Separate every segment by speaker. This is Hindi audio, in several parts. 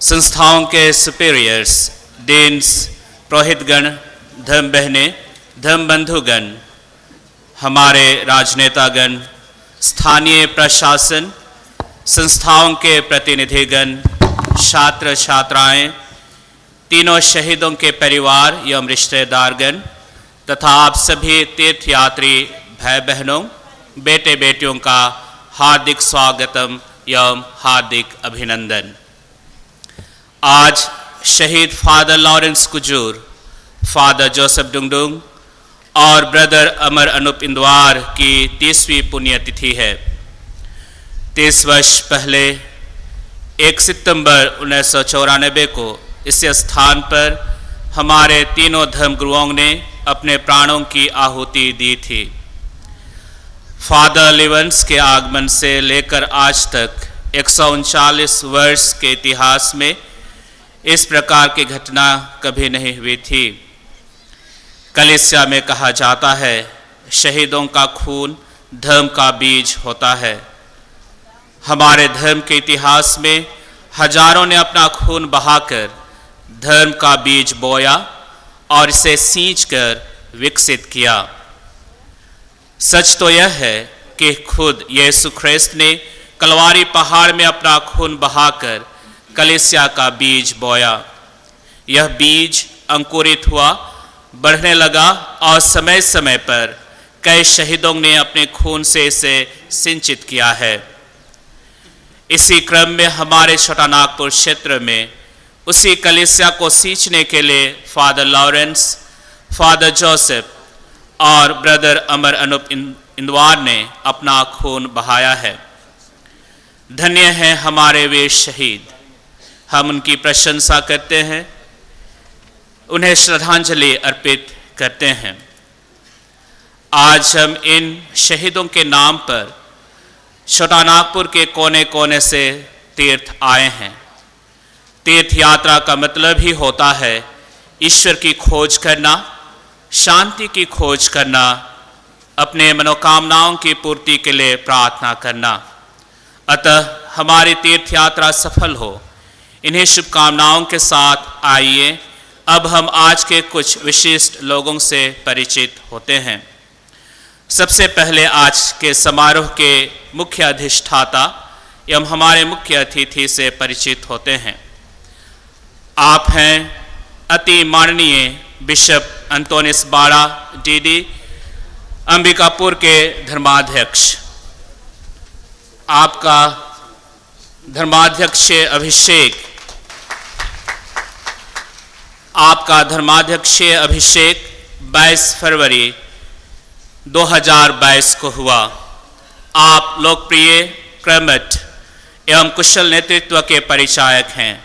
Speaker 1: संस्थाओं के सुपीरियर्स, डीन्स, पुरोहितगण, धर्म बहनें, धर्म बंधुगण, हमारे राजनेतागण, स्थानीय प्रशासन, संस्थाओं के प्रतिनिधिगण, छात्र छात्राएं, तीनों शहीदों के परिवार एवं रिश्तेदारगण तथा आप सभी तीर्थयात्री भाई बहनों, बेटे बेटियों का हार्दिक स्वागतम एवं हार्दिक अभिनंदन। आज शहीद father Lawrence Kujur, father Joseph Dungdung और ब्रदर अमर अनूप इंदवार की 30वीं पुण्यतिथि है। 30 वर्ष पहले 1 सितंबर 1994 को इस स्थान पर हमारे तीनों धर्मगुरुओं ने अपने प्राणों की आहुति दी थी। फादर लिवंस के आगमन से लेकर आज तक 139 वर्ष के इतिहास में इस प्रकार की घटना कभी नहीं हुई थी। कलीसिया में कहा जाता है, शहीदों का खून धर्म का बीज होता है। हमारे धर्म के इतिहास में हजारों ने अपना खून बहाकर धर्म का बीज बोया और इसे सींचकर विकसित किया। सच तो यह है कि खुद यीशु ख्रिस्त ने कलवारी पहाड़ में अपना खून बहाकर कलीसिया का बीज बोया। यह बीज अंकुरित हुआ, बढ़ने लगा और समय समय पर कई शहीदों ने अपने खून से इसे सिंचित किया है। इसी क्रम में हमारे छोटा नागपुर क्षेत्र में उसी कलीसिया को सींचने के लिए फादर लॉरेंस, फादर जोसेफ और ब्रदर अमर अनूप इंदवार ने अपना खून बहाया है। धन्य हैं हमारे वीर शहीद। हम उनकी प्रशंसा करते हैं, उन्हें श्रद्धांजलि अर्पित करते हैं। आज हम इन शहीदों के नाम पर छोटा नागपुर के कोने कोने से तीर्थ आए हैं। तीर्थ यात्रा का मतलब ही होता है ईश्वर की खोज करना, शांति की खोज करना, अपने मनोकामनाओं की पूर्ति के लिए प्रार्थना करना। अतः हमारी तीर्थ यात्रा सफल हो, इन्हीं शुभकामनाओं के साथ आइए अब हम आज के कुछ विशिष्ट लोगों से परिचित होते हैं। सबसे पहले आज के समारोह के मुख्य अधिष्ठाता एवं हमारे मुख्य अतिथि से परिचित होते हैं। आप हैं अति माननीय बिशप अंतोनिस बाड़ा डीडी, अंबिकापुर के धर्माध्यक्ष। आपका धर्माध्यक्षीय अभिषेक 22 फरवरी 2022 को हुआ। आप लोकप्रिय, कर्मठ एवं कुशल नेतृत्व के परिचायक हैं।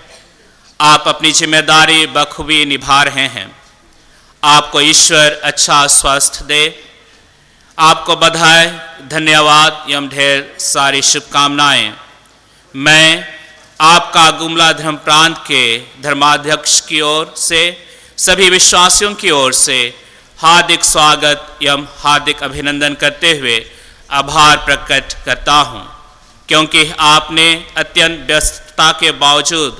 Speaker 1: आप अपनी जिम्मेदारी बखूबी निभा रहे हैं। आपको ईश्वर अच्छा स्वास्थ्य दे। आपको बधाई, धन्यवाद एवं ढेर सारी शुभकामनाएं। मैं आपका गुमला धर्म प्रांत के धर्माध्यक्ष की ओर से सभी विश्वासियों की ओर से हार्दिक स्वागत एवं हार्दिक अभिनंदन करते हुए आभार प्रकट करता हूं, क्योंकि आपने अत्यंत व्यस्तता के बावजूद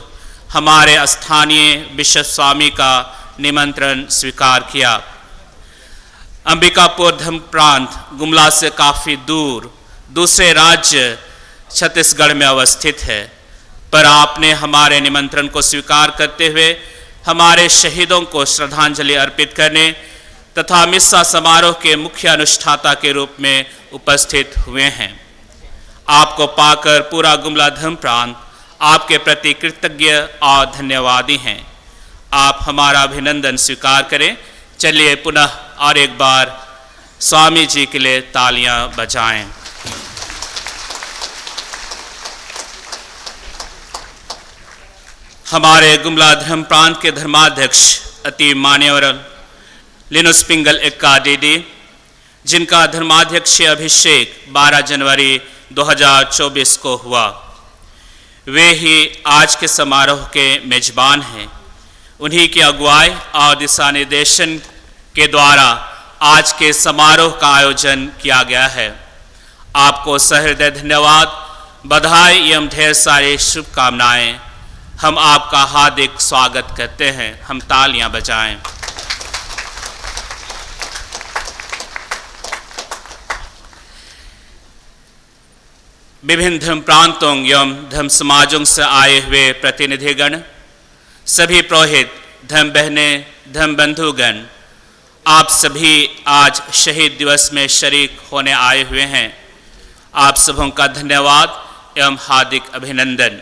Speaker 1: हमारे स्थानीय बिशप स्वामी का निमंत्रण स्वीकार किया। अंबिकापुर धर्म प्रांत गुमला से काफ़ी दूर दूसरे राज्य छत्तीसगढ़ में अवस्थित है, पर आपने हमारे निमंत्रण को स्वीकार करते हुए हमारे शहीदों को श्रद्धांजलि अर्पित करने तथा मिस्सा समारोह के मुख्य अनुष्ठाता के रूप में उपस्थित हुए हैं। आपको पाकर पूरा गुमला धर्म प्रांत आपके प्रति कृतज्ञ और धन्यवादी हैं। आप हमारा अभिनंदन स्वीकार करें। चलिए पुनः और एक बार स्वामी जी के लिए तालियां बजाएं। हमारे गुमला धर्म प्रांत के धर्माध्यक्ष अति मान्यवर लिनुस पिंगल एक्का डीडी, जिनका धर्माध्यक्षीय अभिषेक 12 जनवरी 2024 को हुआ, वे ही आज के समारोह के मेजबान हैं। उन्हीं की अगुवाई और दिशा निर्देशन के द्वारा आज के समारोह का आयोजन किया गया है। आपको सहृदय धन्यवाद, बधाई एवं ढेर सारी शुभकामनाएं। हम आपका हार्दिक स्वागत करते हैं। हम तालियां बजाएं। विभिन्न धर्म प्रांतों एवं धर्म समाजों से आए हुए प्रतिनिधिगण, सभी पुरोहित, धर्म बहनें, धर्म बंधुगण, आप सभी आज शहीद दिवस में शरीक होने आए हुए हैं। आप सबों का धन्यवाद एवं हार्दिक अभिनंदन।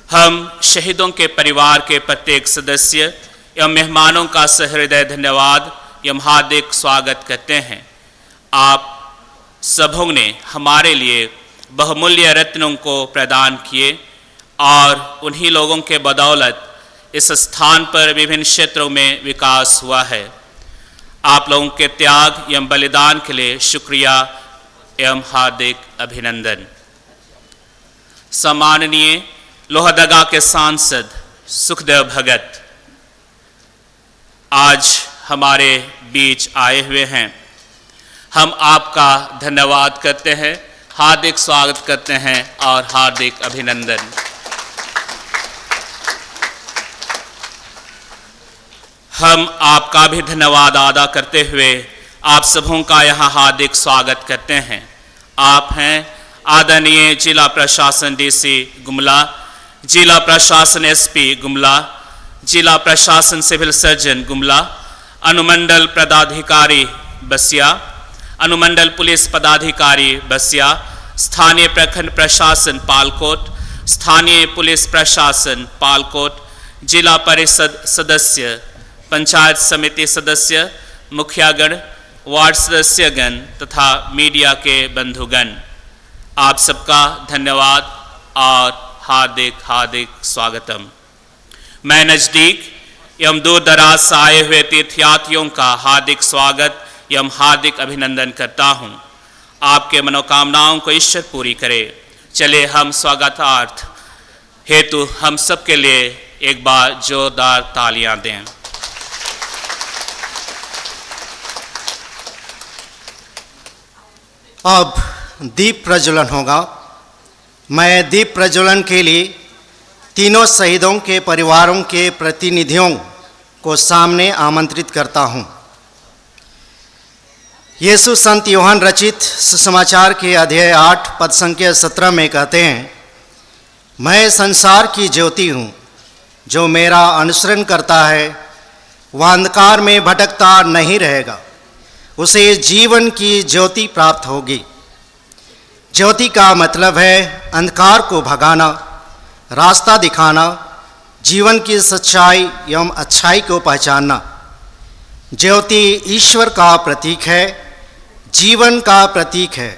Speaker 1: हम शहीदों के परिवार के प्रत्येक सदस्य एवं मेहमानों का सहृदय धन्यवाद एवं हार्दिक स्वागत करते हैं। आप सबों ने हमारे लिए बहुमूल्य रत्नों को प्रदान किए और उन्हीं लोगों के बदौलत इस स्थान पर विभिन्न क्षेत्रों में विकास हुआ है। आप लोगों के त्याग एवं बलिदान के लिए शुक्रिया एवं हार्दिक अभिनंदन। सम्माननीय लोहरदगा के सांसद सुखदेव भगत आज हमारे बीच आए हुए हैं। हम आपका धन्यवाद करते हैं, हार्दिक स्वागत करते हैं और हार्दिक अभिनंदन। हम आपका भी धन्यवाद अदा करते हुए आप सबों का यहाँ हार्दिक स्वागत करते हैं। आप हैं आदरणीय जिला प्रशासन डीसी गुमला, जिला प्रशासन एसपी गुमला, जिला प्रशासन सिविल सर्जन गुमला, अनुमंडल पदाधिकारी बसिया, अनुमंडल पुलिस पदाधिकारी बसिया, स्थानीय प्रखंड प्रशासन पालकोट, स्थानीय पुलिस प्रशासन पालकोट, जिला परिषद सदस्य, पंचायत समिति सदस्य, मुखियागण, वार्ड सदस्यगण तथा मीडिया के बंधुगण, आप सबका धन्यवाद और हार्दिक हार्दिक स्वागतम। मैं नज़दीक एवं दूर दराज से आए हुए तीर्थयात्रियों का हार्दिक स्वागत एवं हार्दिक अभिनंदन करता हूँ। आपके मनोकामनाओं को ईश्वर पूरी करे। चले हम स्वागतार्थ हेतु हम सबके लिए एक बार जोरदार तालियां दें।
Speaker 2: अब दीप प्रज्वलन होगा। मैं दीप प्रज्वलन के लिए तीनों शहीदों के परिवारों के प्रतिनिधियों को सामने आमंत्रित करता हूं। यीशु संत यूहन्ना रचित सुसमाचार के अध्याय 8 पद संख्या 17 में कहते हैं, मैं संसार की ज्योति हूँ, जो मेरा अनुसरण करता है वह अंधकार में भटकता नहीं रहेगा, उसे जीवन की ज्योति प्राप्त होगी। ज्योति का मतलब है अंधकार को भगाना, रास्ता दिखाना, जीवन की सच्चाई एवं अच्छाई को पहचानना। ज्योति ईश्वर का प्रतीक है, जीवन का प्रतीक है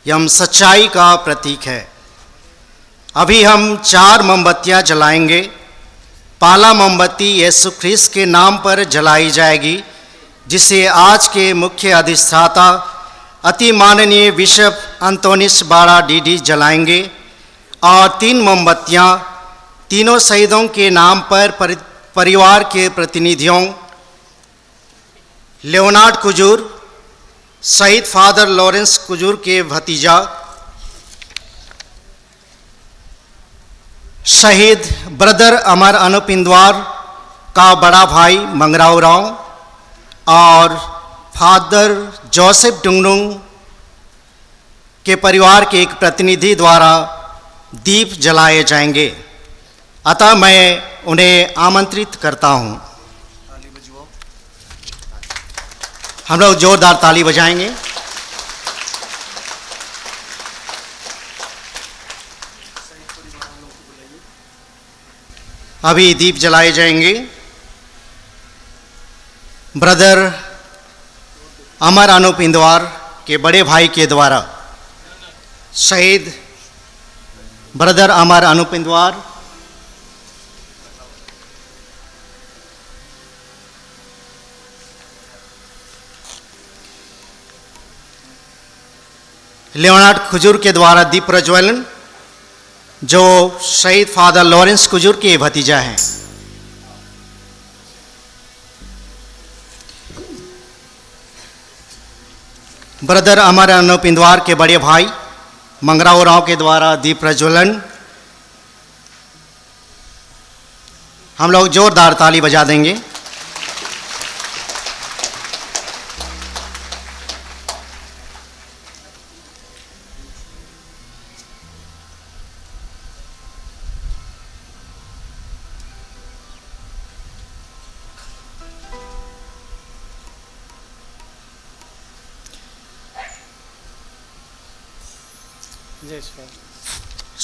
Speaker 2: एवं सच्चाई का प्रतीक है। अभी हम 4 मोमबत्तियाँ जलाएंगे। पहला मोमबत्ती यीशु ख्रीस्त के नाम पर जलाई जाएगी, जिसे आज के मुख्य अधिष्ठाता अति माननीय बिशप अंतोनिस बाड़ा डीडी जलाएंगे। और 3 मोमबत्तियाँ तीनों शहीदों के नाम पर परिवार के प्रतिनिधियों लियोनार्ड कुजूर, शहीद फादर लॉरेंस कुजूर के भतीजा, शहीद ब्रदर अमर अनुप इंदवार का बड़ा भाई मंगराव राव और फादर जोसेफ डुंगडुंग के परिवार के एक प्रतिनिधि द्वारा दीप जलाए जाएंगे। अतः मैं उन्हें आमंत्रित करता हूं। हम लोग जोरदार ताली बजाएंगे। अभी दीप जलाए जाएंगे। ब्रदर अमर अनुप इंदवार के बड़े भाई के द्वारा शहीद ब्रदर अमर अनुप इंदवार, लियोनार्ड कुजूर के द्वारा दीप प्रज्वलन, जो शहीद फादर लॉरेंस कुजूर के भतीजा हैं। ब्रदर अमर अनुप इंदवार के बड़े भाई मंगराव राव के द्वारा दीप प्रज्वलन, हम लोग जोरदार ताली बजा देंगे।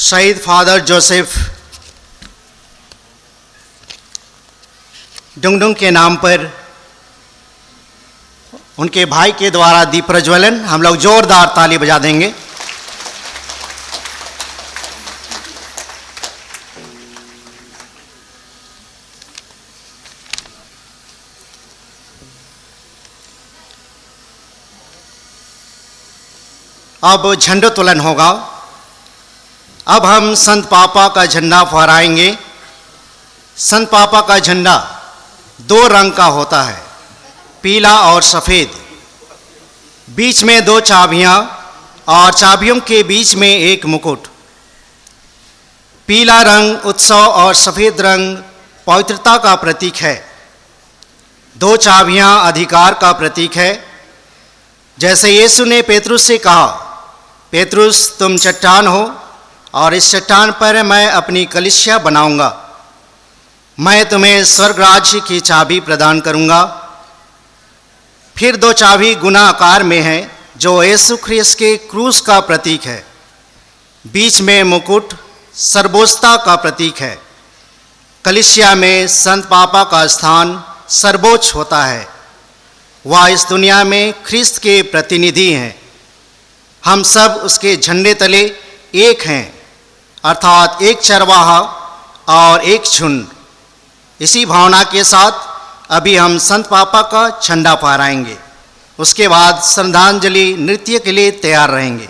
Speaker 2: शहीद फादर जोसेफ डुंगडुंग के नाम पर उनके भाई के द्वारा दीप प्रज्वलन, हम लोग जोरदार ताली बजा देंगे। अब झंडोत्तोलन होगा। अब हम संत पापा का झंडा फहराएंगे। संत पापा का झंडा 2 रंग का होता है, पीला और सफ़ेद। बीच में 2 चाबियां और चाबियों के बीच में एक मुकुट। पीला रंग उत्सव और सफ़ेद रंग पवित्रता का प्रतीक है। 2 चाबियां अधिकार का प्रतीक है। जैसे यीशु ने पेतरुस से कहा, पेतरुस तुम चट्टान हो और इस चट्टान पर मैं अपनी कलीसिया बनाऊंगा। मैं तुम्हें स्वर्ग राज्य की चाबी प्रदान करूंगा। फिर 2 चाबी गुना आकार में है जो यीशु ख्रिस्त के क्रूस का प्रतीक है। बीच में मुकुट सर्वोच्चता का प्रतीक है। कलीसिया में संत पापा का स्थान सर्वोच्च होता है। वह इस दुनिया में ख्रिस्त के प्रतिनिधि हैं। हम सब उसके झंडे तले एक हैं, अर्थात एक चरवाहा और एक झुंड। इसी भावना के साथ अभी हम संत पापा का झंडा फहराएंगे। उसके बाद श्रद्धांजलि नृत्य के लिए तैयार रहेंगे।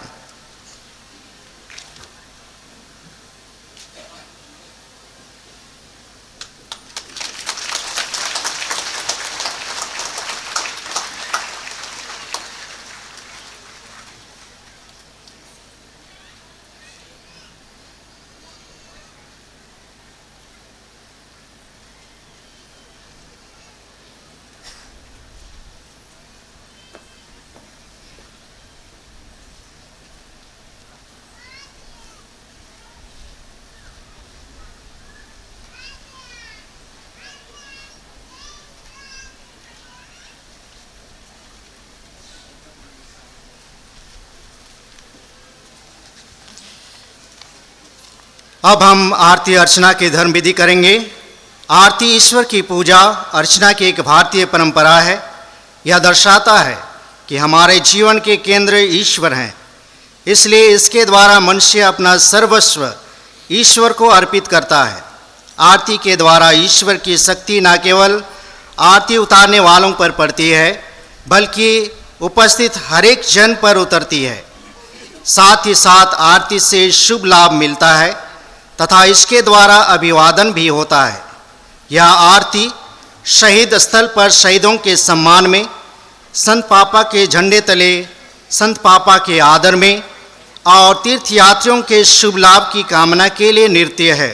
Speaker 2: अब हम आरती अर्चना की धर्म विधि करेंगे। आरती ईश्वर की पूजा अर्चना की एक भारतीय परंपरा है। यह दर्शाता है कि हमारे जीवन के केंद्र ईश्वर हैं, इसलिए इसके द्वारा मनुष्य अपना सर्वस्व ईश्वर को अर्पित करता है। आरती के द्वारा ईश्वर की शक्ति न केवल आरती उतारने वालों पर पड़ती है, बल्कि उपस्थित हर एक जन पर उतरती है। साथ ही साथ आरती से शुभ लाभ मिलता है तथा इसके द्वारा अभिवादन भी होता है। यह आरती शहीद स्थल पर शहीदों के सम्मान में, संत पापा के झंडे तले संत पापा के आदर में और तीर्थयात्रियों के शुभ लाभ की कामना के लिए नृत्य है।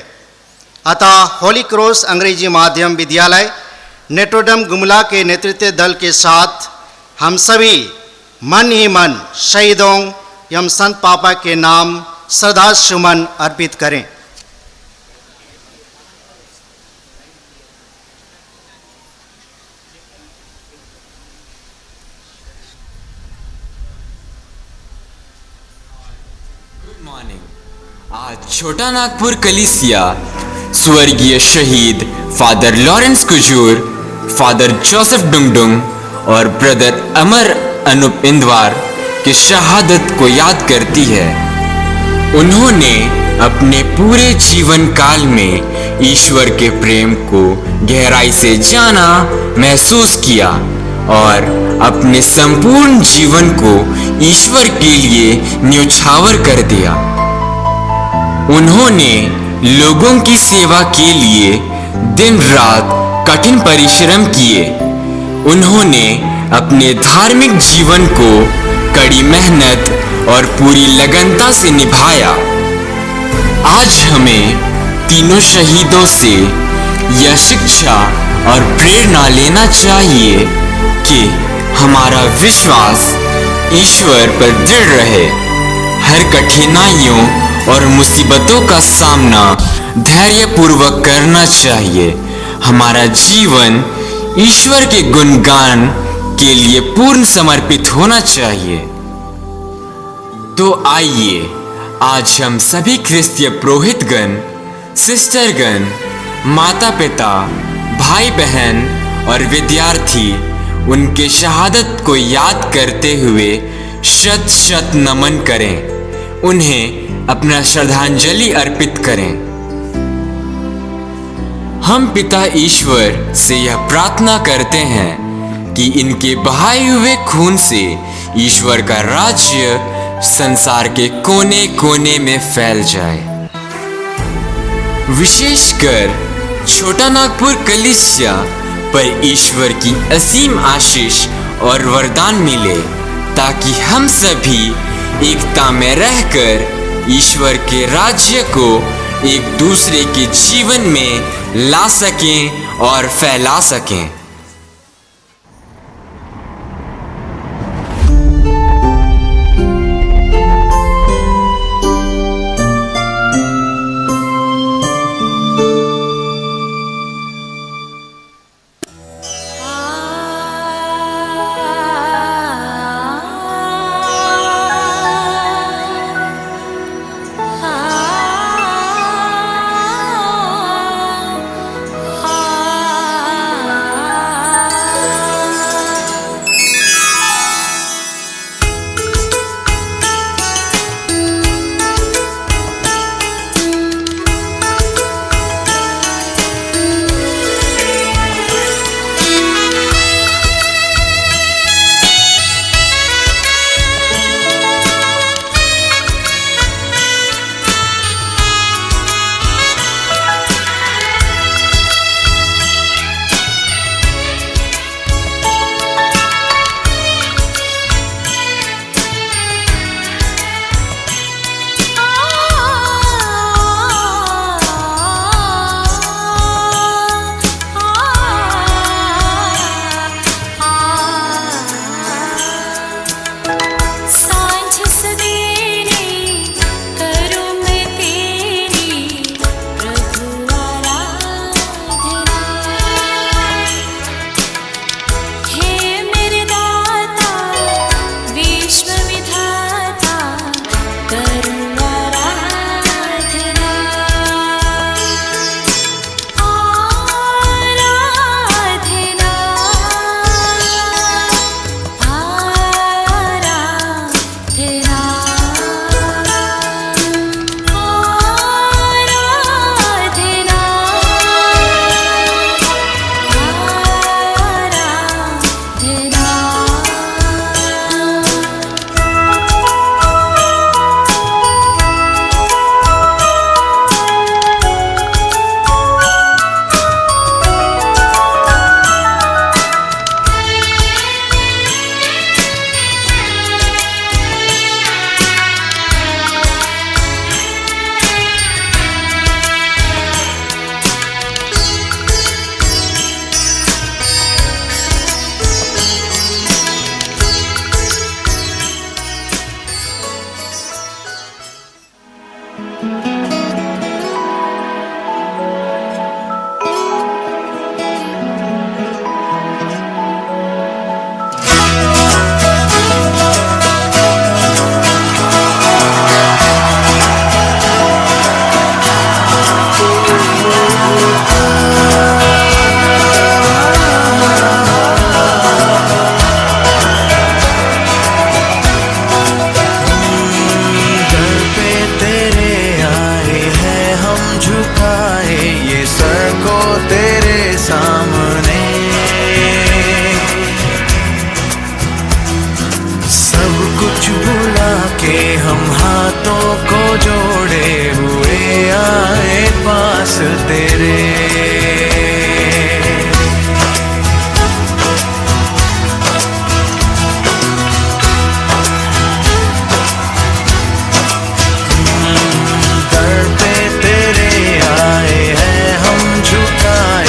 Speaker 2: अतः होली क्रॉस अंग्रेजी माध्यम विद्यालय नेटोडम गुमला के नेतृत्व दल के साथ हम सभी मन ही मन शहीदों एवं संत पापा के नाम श्रद्धा सुमन अर्पित करें।
Speaker 3: आज छोटा नागपुर कलीसिया स्वर्गीय शहीद father Lawrence Kujur, father Joseph Dungdung और ब्रदर अमर अनूप इंदवार की शहादत को याद करती है। उन्होंने अपने पूरे जीवन काल में ईश्वर के प्रेम को गहराई से जाना, महसूस किया और अपने संपूर्ण जीवन को ईश्वर के लिए न्यौछावर कर दिया। उन्होंने लोगों की सेवा के लिए दिन रात कठिन परिश्रम किए। उन्होंने अपने धार्मिक जीवन को कड़ी मेहनत और पूरी लगनता से निभाया। आज हमें तीनों शहीदों से यह शिक्षा और प्रेरणा लेना चाहिए कि हमारा विश्वास ईश्वर पर दृढ़ रहे। हर कठिनाइयों और मुसीबतों का सामना धैर्यपूर्वक करना चाहिए। हमारा जीवन ईश्वर के गुणगान के लिए पूर्ण समर्पित होना चाहिए। तो आइए आज हम सभी ख्रिस्तीय पुरोहितगण, सिस्टरगण, माता पिता, भाई बहन और विद्यार्थी उनके शहादत को याद करते हुए शत शत नमन करें, उन्हें अपना श्रद्धांजलि अर्पित करें। हम पिता ईश्वर से यह प्रार्थना करते हैं कि इनके बहाए हुए खून से ईश्वर का राज्य संसार के कोने कोने में फैल जाए। विशेषकर छोटा नागपुर कलीसिया पर ईश्वर की असीम आशीष और वरदान मिले, ताकि हम सभी एकता में रहकर ईश्वर के राज्य को एक दूसरे के जीवन में ला सकें और फैला सकें।
Speaker 4: दर पे तेरे आए हैं हम झुकाए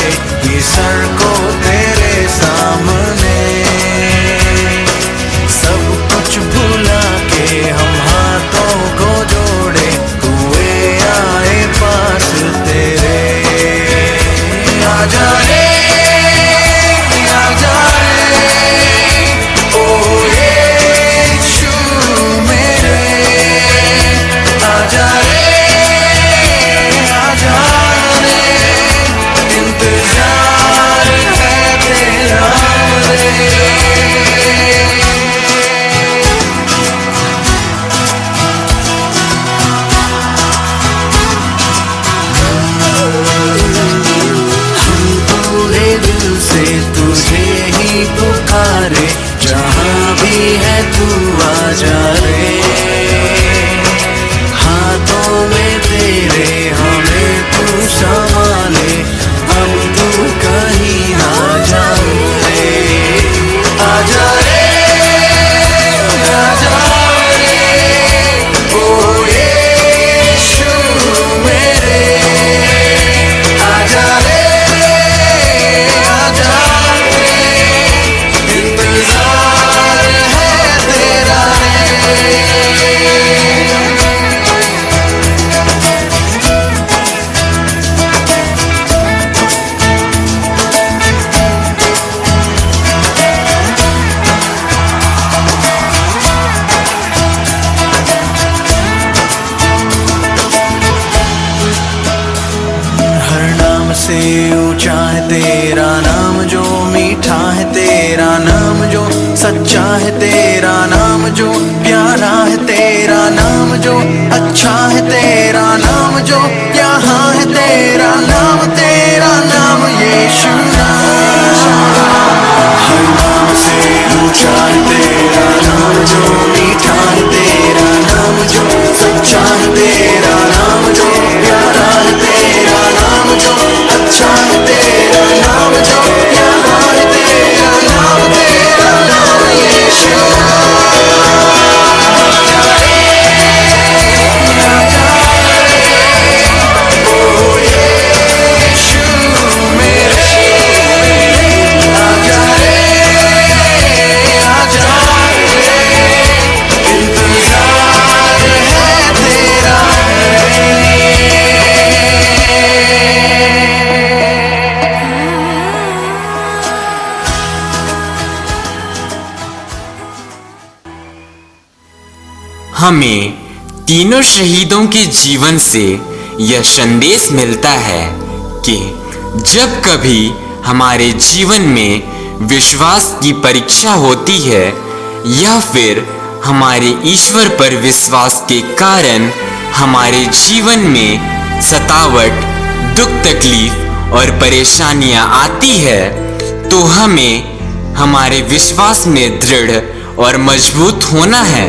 Speaker 4: तू आजा रे, हाथों में तेरे हमें तू संभाले, हम तू कहीं ना जाए रे, आजा रे, आजा रे, ओ यीशु मेरे, आजा रे, आजा रे, इंतजार है तेरा रे। हर नाम से ऊंचा है तेरा नाम, जो मीठा है तेरा नाम, जो सच्चा है तेरा नाम, जो प्यारा है तेरा नाम, जो अच्छा है तेरा नाम, जो यहाँ है तेरा नाम यीशु नाम। हर नाम से ऊंचा है तेरा नाम, जो मीठा है तेरा नाम, जो सच्चा है तेरा नाम, जो प्यारा है तेरा नाम, जो अच्छा है तेरा नाम, जो यहाँ है तेरा नाम यीशु। ओ यीशु मेरे, आजा रे, आजा रे, इंतजार है तेरा रे।
Speaker 3: हमें तीनों शहीदों के जीवन से यह संदेश मिलता है कि जब कभी हमारे जीवन में विश्वास की परीक्षा होती है या फिर हमारे ईश्वर पर विश्वास के कारण हमारे जीवन में सतावट, दुख, तकलीफ और परेशानियां आती है, तो हमें हमारे विश्वास में दृढ़ और मजबूत होना है।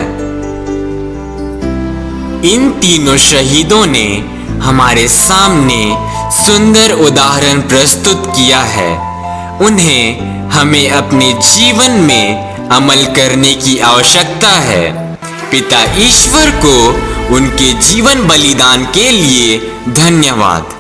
Speaker 3: इन तीनों शहीदों ने हमारे सामने सुंदर उदाहरण प्रस्तुत किया है। उन्हें हमें अपने जीवन में अमल करने की आवश्यकता है। पिता ईश्वर को उनके जीवन बलिदान के लिए धन्यवाद।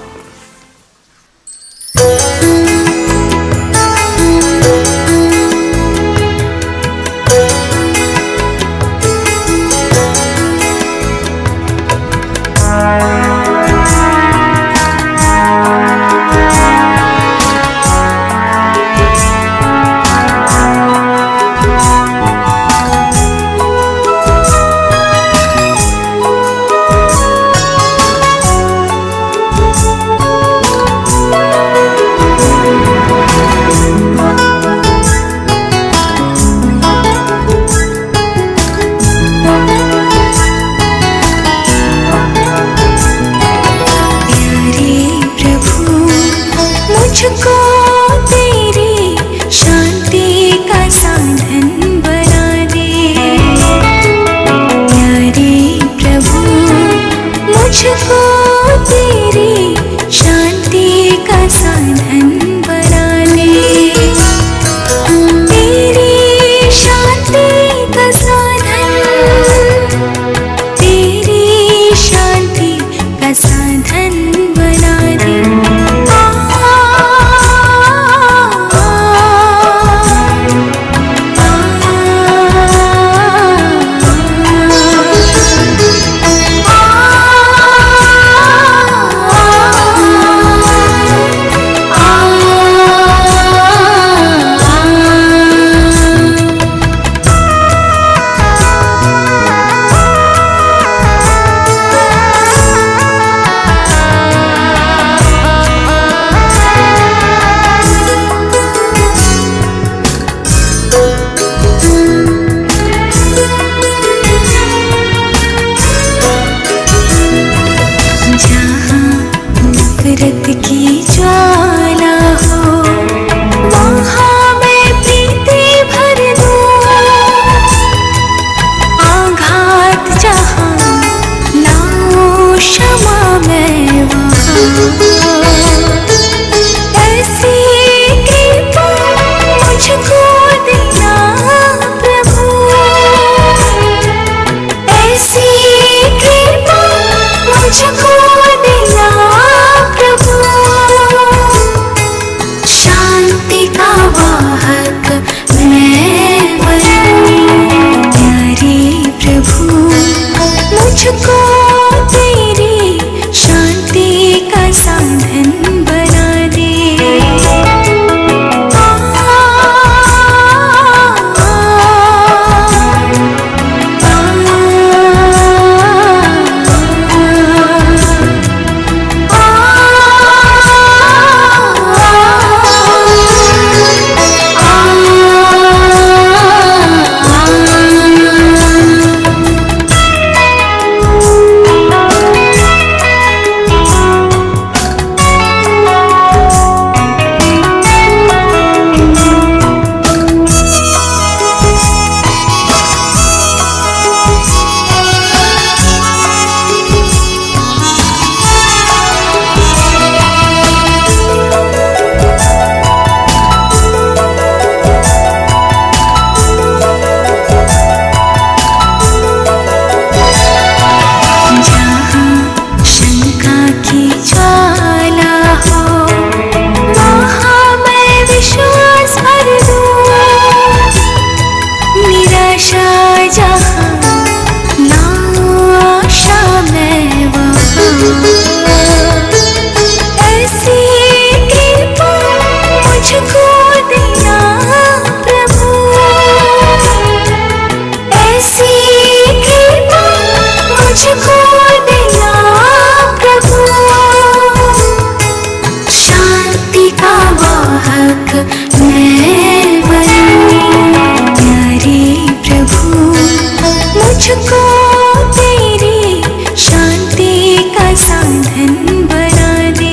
Speaker 5: शाहजहां ना आशा मैं वहां। ऐसी कृपा मुझको देना प्रभु, ऐसी कृपा मुझको देना प्रभु। शांति का वाहक मैं बनूं प्यारे प्रभु, मुझको तेरी शांति का साधन बना दे।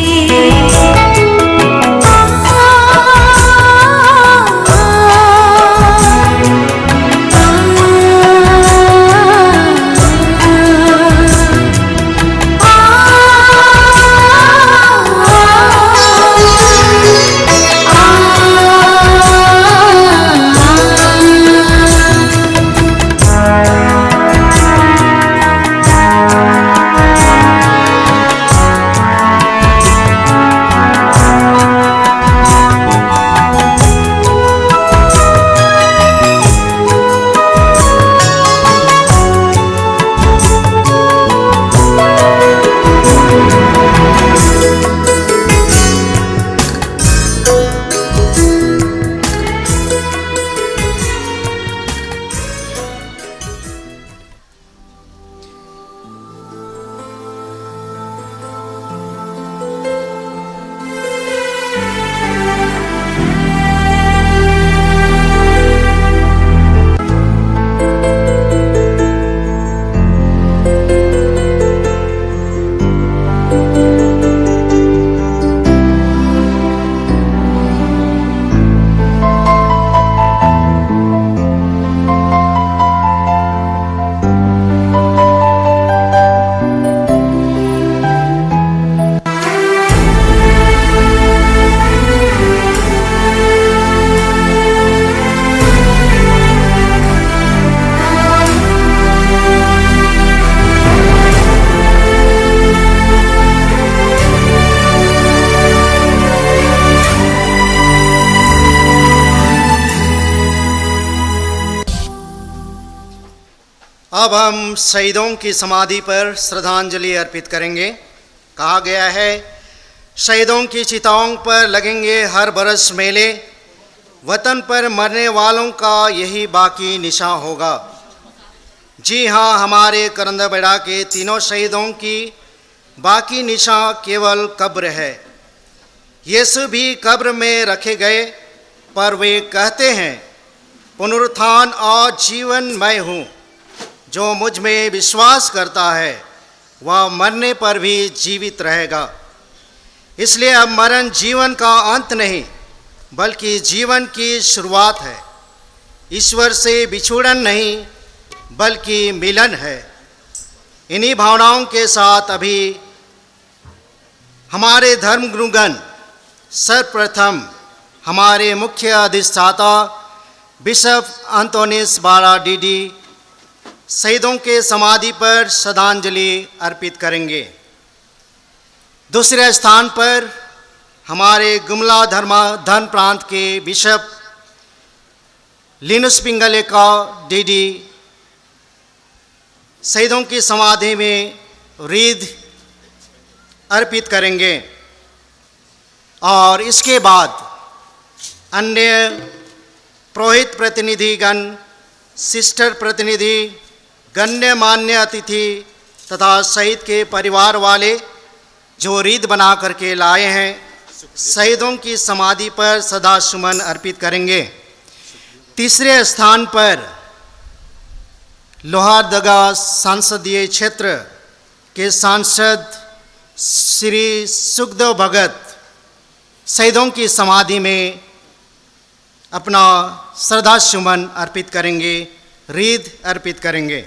Speaker 2: अब हम शहीदों की समाधि पर श्रद्धांजलि अर्पित करेंगे। कहा गया है, शहीदों की चिताओं पर लगेंगे हर बरस मेले, वतन पर मरने वालों का यही बाकी निशान होगा। जी हाँ, हमारे करंदबेड़ा के तीनों शहीदों की बाकी निशान केवल कब्र है। यीशु भी कब्र में रखे गए, पर वे कहते हैं, पुनरुत्थान और जीवन मैं हूँ। जो मुझ में विश्वास करता है वह मरने पर भी जीवित रहेगा। इसलिए अब मरण जीवन का अंत नहीं, बल्कि जीवन की शुरुआत है। ईश्वर से बिछुड़न नहीं, बल्कि मिलन है। इन्हीं भावनाओं के साथ अभी हमारे धर्मगुरुगण सर्वप्रथम हमारे मुख्य अधिष्ठाता बिशप अंतोनिस बारा डीडी शहीदों के समाधि पर श्रद्धांजलि अर्पित करेंगे। दूसरे स्थान पर हमारे गुमला धर्म प्रांत के बिशप लिनुस पिंगलेका डीडी शहीदों की समाधि में रीद अर्पित करेंगे। और इसके बाद अन्य पुरोहित प्रतिनिधिगण, सिस्टर प्रतिनिधि, गण्यमान्य अतिथि तथा शहीद के परिवार वाले जो रीद बना करके लाए हैं, शहीदों की समाधि पर सदा सुमन अर्पित करेंगे। तीसरे स्थान पर लोहारदगा संसदीय क्षेत्र के सांसद श्री सुखदेव भगत शहीदों की समाधि में अपना श्रद्धा सुमन अर्पित करेंगे, रीद अर्पित करेंगे।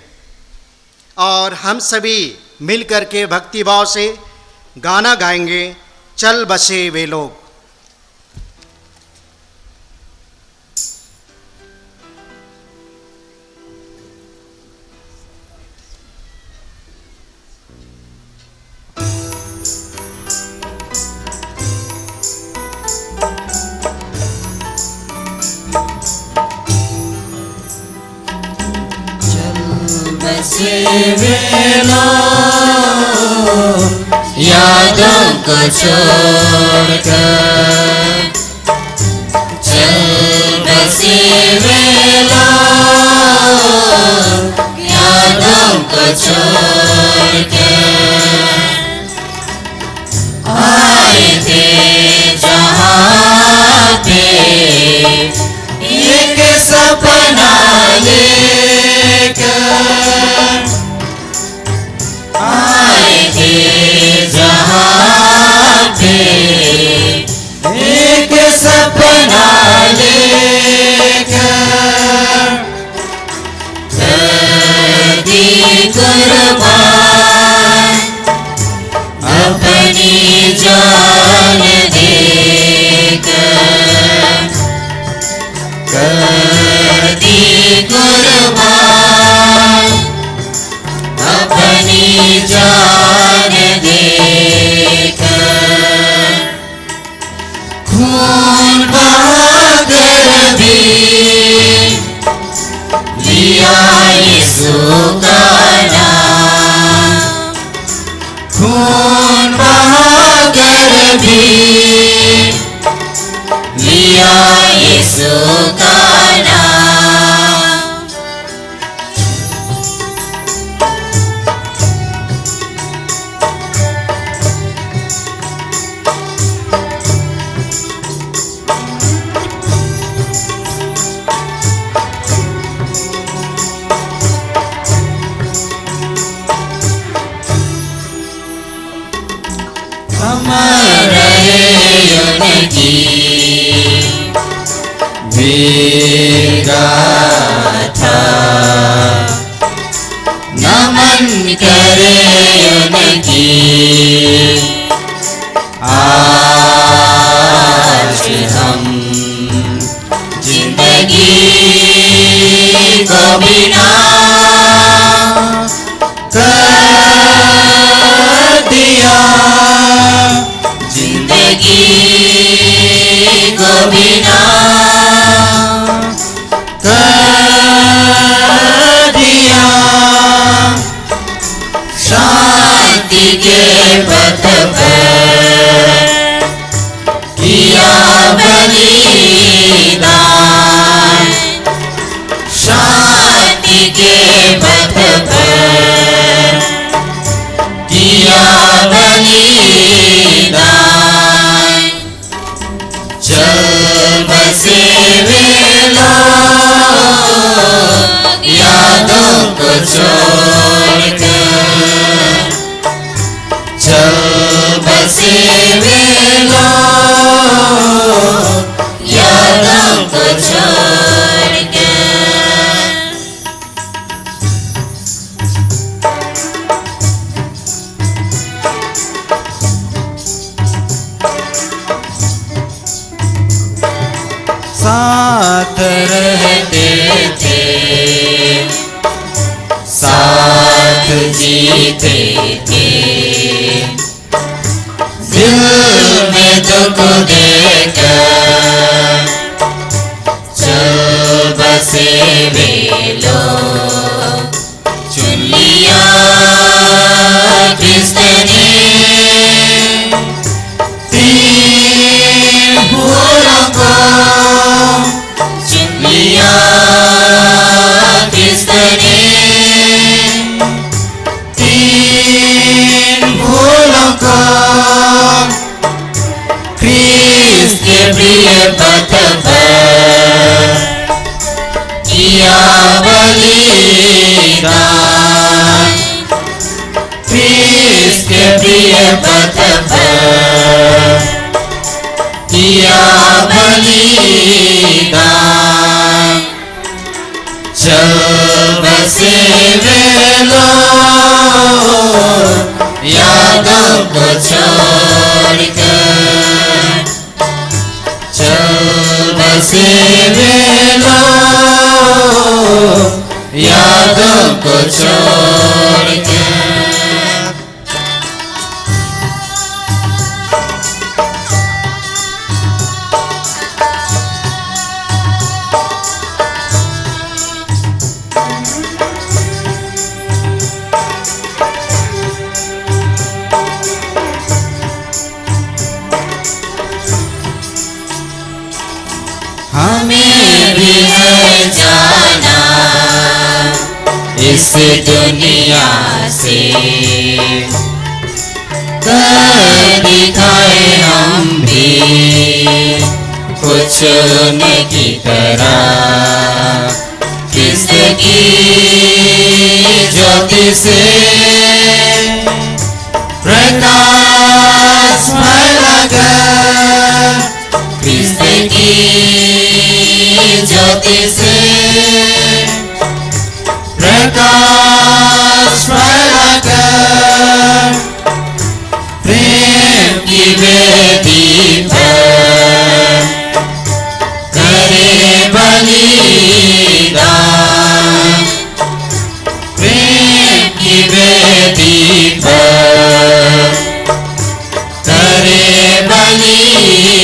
Speaker 2: और हम सभी मिलकर के भक्तिभाव से गाना गाएंगे, चल बसे वे लोग।
Speaker 3: बसे वे लोग यादों को छोड़कर, चल बसे वे लोग यादों को छोड़कर, आए थे जहाँ पे एक सपना लेकर, आए थे जहाँ पे एक सपना लेकर, कर दी कुर्बान अपनी जान देकर, कर दी कुर्बान अपनी जान देकर, खून बहाकर भी लिया यीशु का नाम, खून बहाकर भी लिया यीशु का नाम। अमर रहे उनकी वीरगाथा, नमन करे उनकी आज हम जिंदगी को बिना कर दिया, जिंदगी को बिना कर दिया, शांति के पथ पर किया बलिदान, शांति के पथ पर किया बलिदान, चल बसे वे लोग यादों को छोड़कर, चल बसे वे लोग यादों को छोड़कर, साथ रहते थे, साथ जीते थे, दिल में दुख देकर, चल बसे वे लोग चुन लिया कृष्ण ने, तीन भूलों को चुन लिया कृष्ण ने, तीन भूलों को कृष्ण के प्रिय पथ पर किया बलिदान, कृष्ण के प्रिय पथ पर किया बलिदान, चल बसे वे लोग यादों को छोड़कर, चल बसे वे लोग यादों को छोड़कर, इस दुनिया से कर दिखाए हम भी कुछ उनकी तरह। किसकी ज्योति से प्रकाश फैलाकर, किसकी ज्योति से प्रकाश फैलाकर, प्रेम की वेदी पर करे बलिदान, प्रेम की वेदी पर करे बलिदान।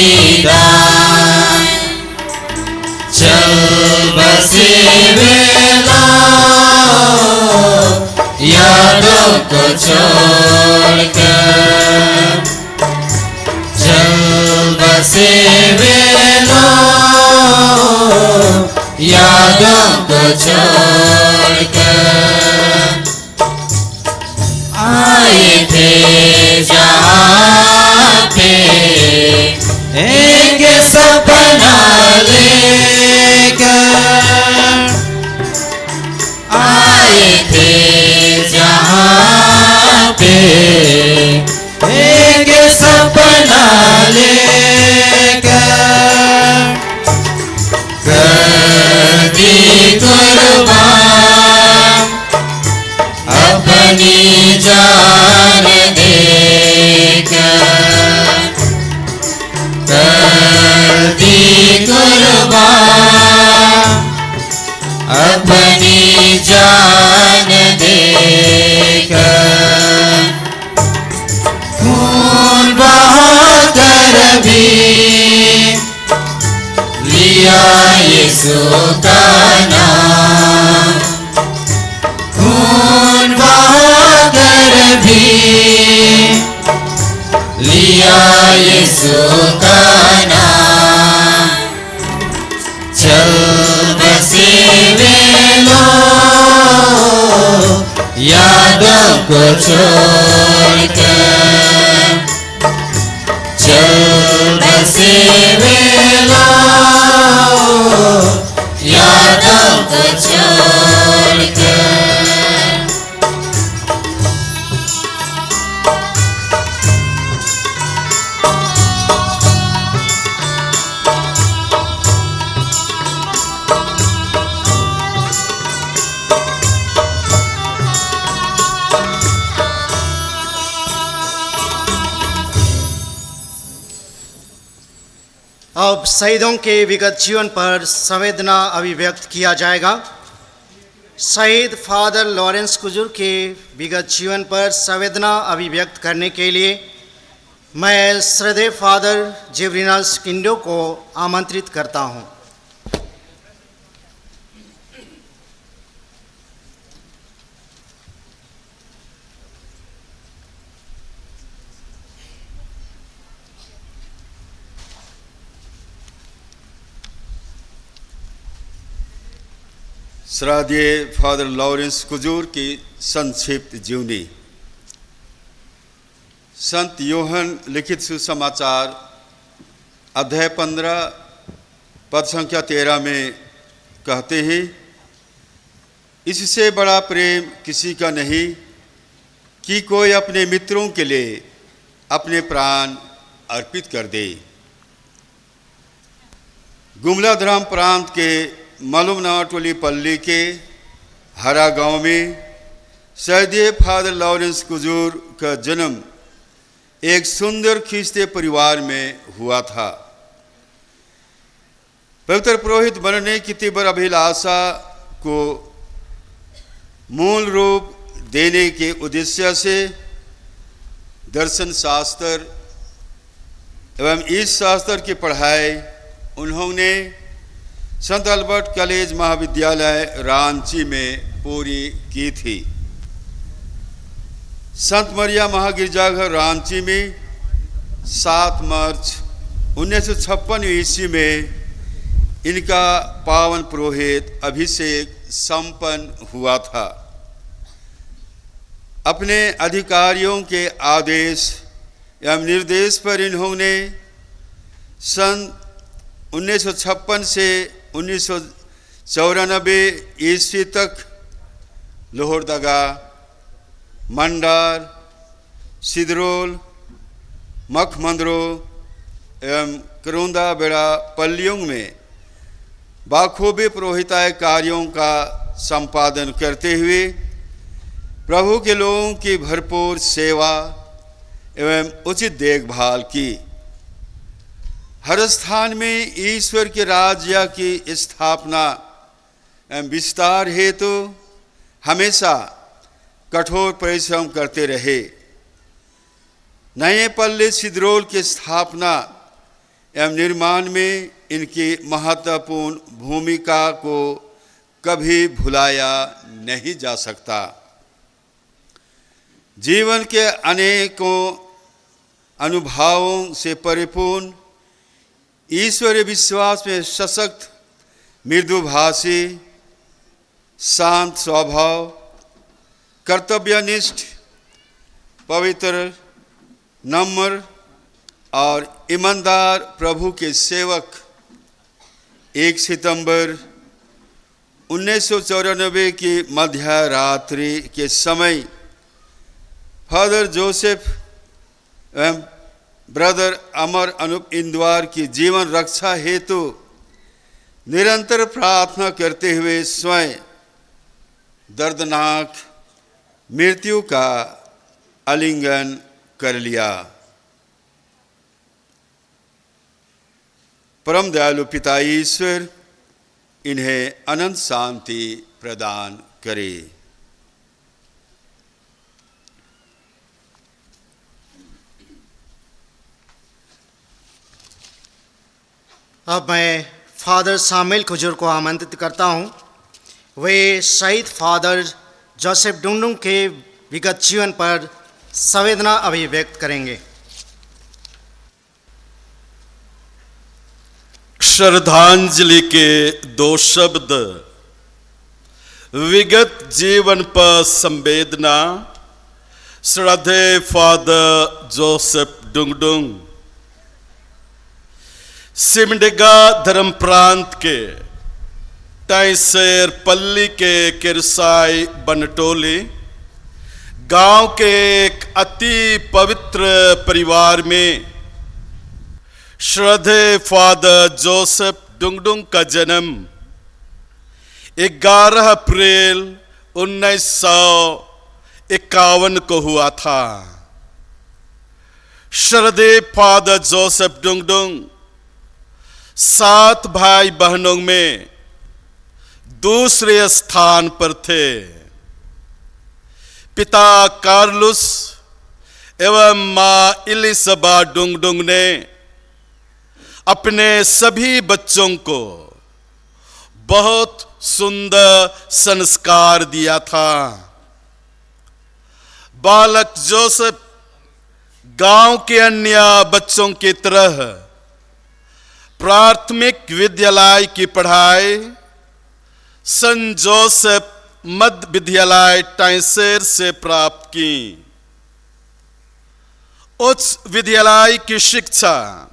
Speaker 3: चल बसे वेला यादों को छोड़कर, चल बसे वेला यादों को छोड़कर। आए थे जहाँ पे एक सपना लेकर, आए थे जहाँ पे एक सपना लेकर, कर दी कुर्बान अपनी जान देकर, कर दी कुर्बान अपनी जान देकर। खून बहाकर भी लिया यीशु का नाम, खून बहाकर भी लिया यीशु का नाम। चल बसे वेला यादों को छोड़कर, चल बसे वेला यादों को छोड़कर।
Speaker 2: अब शहीदों के विगत जीवन पर संवेदना अभिव्यक्त किया जाएगा। शहीद फादर लॉरेंस कुजूर के विगत जीवन पर संवेदना अभिव्यक्त करने के लिए मैं श्रद्धेय फादर जेवरिनस किंडो को आमंत्रित करता हूं।
Speaker 6: श्रद्धेय फादर लॉरेंस कुजूर की संक्षिप्त जीवनी। संत योहन लिखित सुसमाचार अध्याय 15 पद संख्या 13 में कहते हैं, इससे बड़ा प्रेम किसी का नहीं कि कोई अपने मित्रों के लिए अपने प्राण अर्पित कर दे। गुमलाधराम प्रांत के मलुमनाटोली पल्ली के हरा गांव में श्रद्धेय फादर लॉरेंस कुजूर का जन्म एक सुंदर खिस्ते परिवार में हुआ था। पवित्र पुरोहित बनने की तीव्र अभिलाषा को मूल रूप देने के उद्देश्य से दर्शन शास्त्र एवं इस शास्त्र की पढ़ाई उन्होंने संत अल्बर्ट कॉलेज महाविद्यालय रांची में पूरी की थी। संत मरिया महागिरजाघर रांची में 7 मार्च 1956 ईस्वी में इनका पावन पुरोहित अभिषेक संपन्न हुआ था। अपने अधिकारियों के आदेश एवं निर्देश पर इन्होंने सन 1956 से 1994 ईस्वी तक लोहरदगा, मंडार, सिदरोल, मखमंदरो एवं करोंदा बेड़ा पल्लियों में बाखूबी पुरोहिताय कार्यों का संपादन करते हुए प्रभु के लोगों की भरपूर सेवा एवं उचित देखभाल की। हर स्थान में ईश्वर के राज्य की स्थापना एवं विस्तार हेतु हमेशा कठोर परिश्रम करते रहे। नए पल्ली सिदरोल की स्थापना एवं निर्माण में इनकी महत्वपूर्ण भूमिका को कभी भुलाया नहीं जा सकता। जीवन के अनेकों अनुभवों से परिपूर्ण, ईश्वरीय विश्वास में सशक्त, मृदुभाषी, शांत स्वभाव, कर्तव्यनिष्ठ, पवित्र, नम्र और ईमानदार प्रभु के सेवक 1 सितंबर 1994 की मध्य रात्रि के समय फादर जोसेफ एवं ब्रदर अमर अनुप इंदवार की जीवन रक्षा हेतु निरंतर प्रार्थना करते हुए स्वयं दर्दनाक मृत्यु का आलिंगन कर लिया। परम दयालु पिता ईश्वर इन्हें अनंत शांति प्रदान करे।
Speaker 2: अब मैं फादर सामुएल कुजूर को आमंत्रित करता हूँ। वे शहीद फादर जोसेफ डुंगडुंग के विगत जीवन पर संवेदना अभिव्यक्त करेंगे।
Speaker 7: श्रद्धांजलि के 2 शब्द। विगत जीवन पर संवेदना। श्रद्धे फादर जोसेफ डुंगडुंग सिमडेगा धर्म प्रांत के टाइसेर पल्ली के किरसाई बनटोली गांव के एक अति पवित्र परिवार में श्रद्धे फादर जोसेफ डुंगडुंग का जन्म 11 अप्रैल 1951 को हुआ था। श्रद्धे फादर जोसेफ डुंगडुंग 7 भाई बहनों में दूसरे स्थान पर थे। पिता कार्लुस एवं मां इलिसबा डुंगडुंग ने अपने सभी बच्चों को बहुत सुंदर संस्कार दिया था। बालक जोसेफ गांव के अन्य बच्चों की तरह प्राथमिक विद्यालय की पढ़ाई संत जोसेफ मध्य विद्यालय टाइसेर से प्राप्त की। उच्च विद्यालय की शिक्षा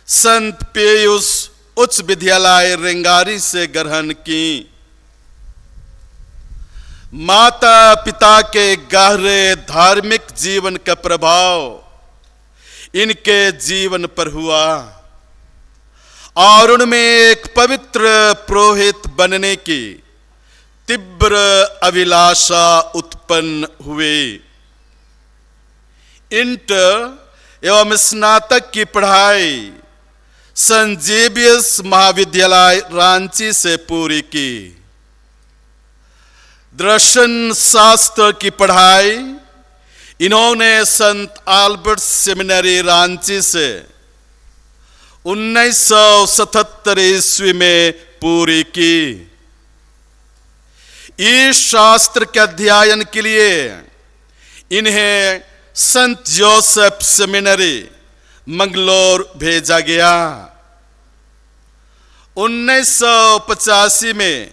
Speaker 7: संत पेयुस उच्च विद्यालय रेंगारी से ग्रहण की। माता पिता के गहरे धार्मिक जीवन का प्रभाव इनके जीवन पर हुआ और उनमें एक पवित्र पुरोहित बनने की तीव्र अभिलाषा उत्पन्न हुई। इंटर एवं स्नातक की पढ़ाई संत जेवियर्स महाविद्यालय रांची से पूरी की। दर्शन शास्त्र की पढ़ाई इन्होंने संत आल्बर्ट सेमिनरी रांची से 1977 ईस्वी में पूरी की। इस शास्त्र के अध्ययन के लिए इन्हें संत जोसेफ सेमिनरी मंगलोर भेजा गया। 1985 में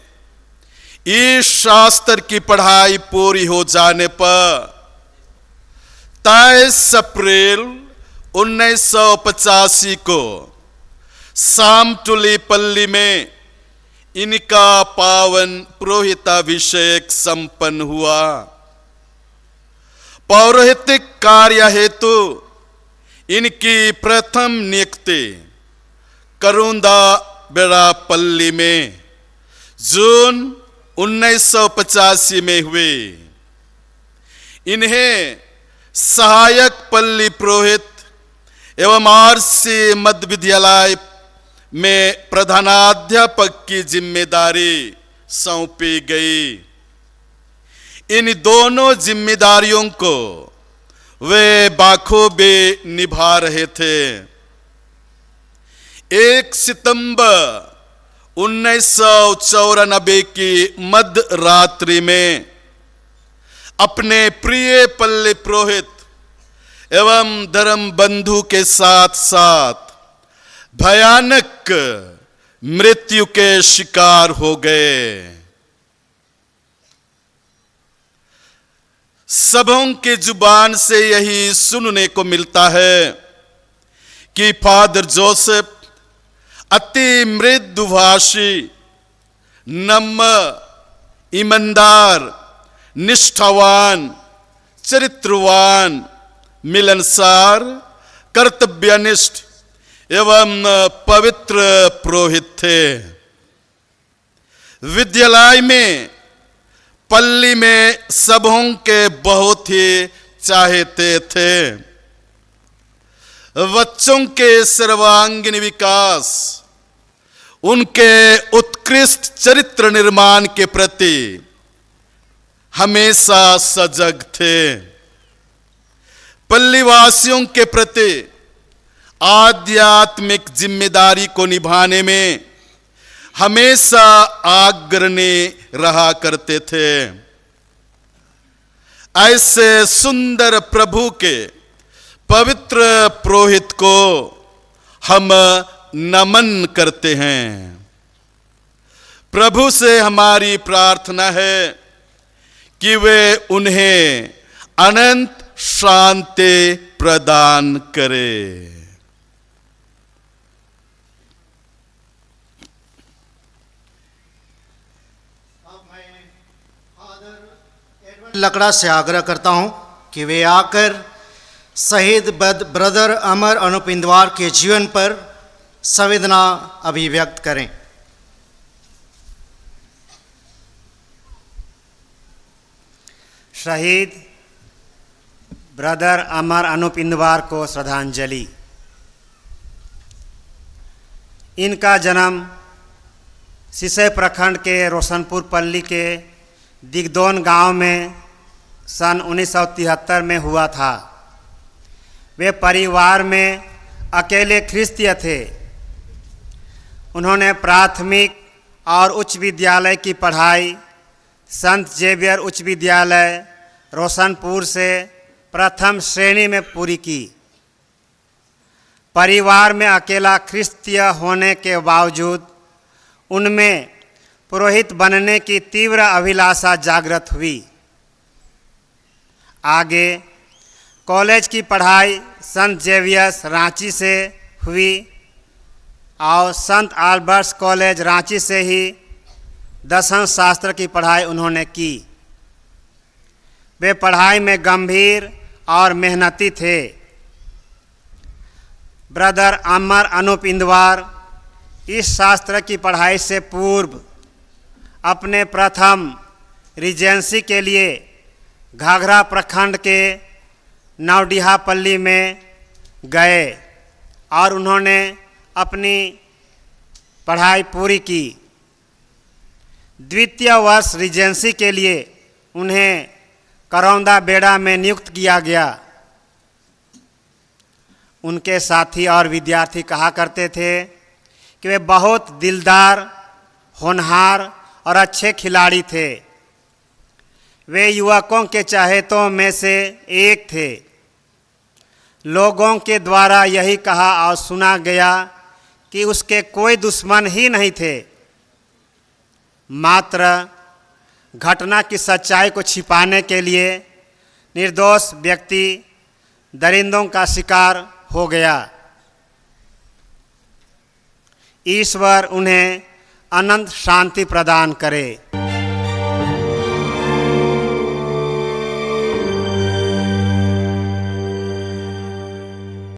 Speaker 7: इस शास्त्र की पढ़ाई पूरी हो जाने पर 23 अप्रैल 1985 को सामटुलीपल्ली में इनका पावन पुरोहिताभिषेक संपन्न हुआ। पौरोहितिक कार्य हेतु इनकी प्रथम नियुक्ति करुंदा बेड़ापल्ली में जून 1985 में हुई। इन्हें सहायक पल्ली पुरोहित एवं आरसी मध्य विद्यालय में प्रधानाध्यापक की जिम्मेदारी सौंपी गई। इन दोनों जिम्मेदारियों को वे बखूबी निभा रहे थे। 1 सितंबर 1994 की मध्य रात्रि में अपने प्रिय पल्ली पुरोहित एवं धर्म बंधु के साथ साथ भयानक मृत्यु के शिकार हो गए। सबों की जुबान से यही सुनने को मिलता है कि फादर जोसेफ अति मृदुभाषी, नम्र, ईमानदार, निष्ठावान, चरित्रवान, मिलनसार, कर्तव्यनिष्ठ एवं पवित्र पुरोहित थे। विद्यालय में पल्ली में सबों के बहुत ही चाहते थे। बच्चों के सर्वांगीण विकास, उनके उत्कृष्ट चरित्र निर्माण के प्रति हमेशा सजग थे। पल्लीवासियों के प्रति आध्यात्मिक जिम्मेदारी को निभाने में हमेशा अग्रणी रहा करते थे। ऐसे सुंदर प्रभु के पवित्र पुरोहित को हम नमन करते हैं। प्रभु से हमारी प्रार्थना है कि वे उन्हें अनंत शांति प्रदान करे।
Speaker 2: लकड़ा से आग्रह करता हूं कि वे आकर शहीद ब्रदर अमर अनुप इंदवार के जीवन पर संवेदना अभिव्यक्त करें।
Speaker 8: शहीद ब्रदर अमर अनुप इंदवार को श्रद्धांजलि। इनका जन्म सिसई प्रखंड के रोशनपुर पल्ली के दिगदोन गांव में सन 1973 में हुआ था। वे परिवार में अकेले ख्रिस्तीय थे। उन्होंने प्राथमिक और उच्च विद्यालय की पढ़ाई संत जेवियर उच्च विद्यालय रोशनपुर से प्रथम श्रेणी में पूरी की। परिवार में अकेला ख्रिस्तीय होने के बावजूद उनमें पुरोहित बनने की तीव्र अभिलाषा जागृत हुई। आगे कॉलेज की पढ़ाई संत जेवियर्स रांची से हुई और संत आल्बर्ट्स कॉलेज रांची से ही दर्शन शास्त्र की पढ़ाई उन्होंने की। वे पढ़ाई में गंभीर और मेहनती थे। ब्रदर अमर अनुप इंदवार इस शास्त्र की पढ़ाई से पूर्व अपने प्रथम रिजेंसी के लिए घाघरा प्रखंड के नवडीहापल्ली में गए और उन्होंने अपनी पढ़ाई पूरी की। द्वितीय वर्ष रिजेंसी के लिए उन्हें करौंदा बेड़ा में नियुक्त किया गया। उनके साथी और विद्यार्थी कहा करते थे कि वे बहुत दिलदार, होनहार और अच्छे खिलाड़ी थे। वे युवकों के चहेतों में से एक थे। लोगों के द्वारा यही कहा और सुना गया कि उसके कोई दुश्मन ही नहीं थे। मात्र घटना की सच्चाई को छिपाने के लिए निर्दोष व्यक्ति दरिंदों का शिकार हो गया। ईश्वर उन्हें अनंत शांति प्रदान करे।